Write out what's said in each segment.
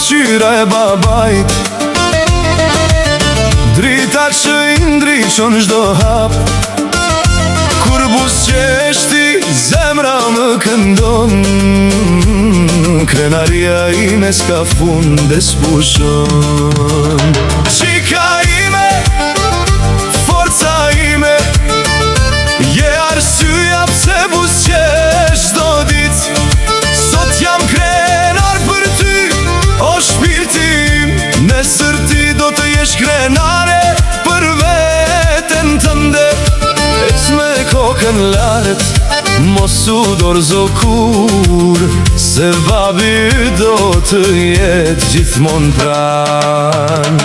pasqyra e babajt, drita që i ndriqon çdo hap. Kur buzëqeshti zemra më këndon, krenaria ime s'ka funde s'pushon. Qika ime, forca ime, je arsyeja pse buzëqesh çdo dit. Sot jam krenar për ty, o shpirti im, nesër ti do të jesh krenare për veten tënde. Ec me kokën lart, mos u dorëzo kur, se babi do të jetë gjithmonë pran.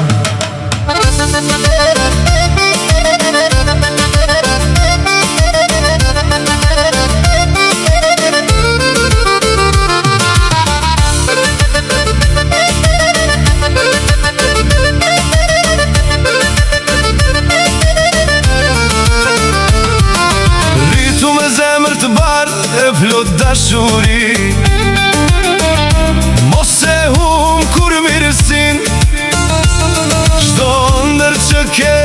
Të bardh e plot dashuri, mos e hum kur mirësin. Çdo ndër që ke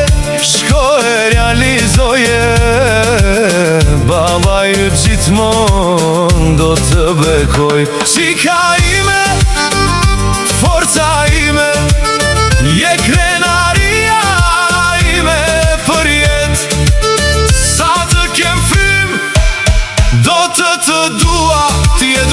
shko e realizoje, babaj gjithmon do të bekoj. Qika ime, forca ime, je krenaria ime për jet. Sa të kem frim, do të dua, ti e